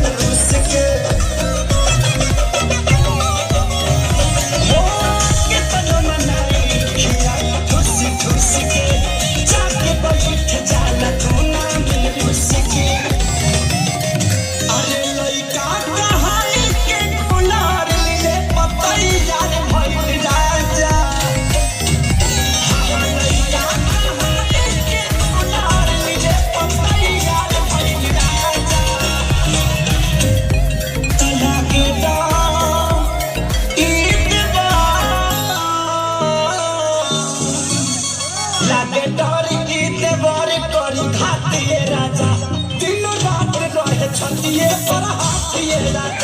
रूस के हो के तनो मनाई खियाई ठुस ठुस के जाके बैठ जाला तू ना मिल रूस के अरे लइका कहाई के गुलार ले पतई यार भइल राजा लइका कहाई के गुलार ले पतई यार भइल राजा तला के लागे डर गीत बर करी खातिए राजा दिन रात रहे छतिए पर हाथिए राजा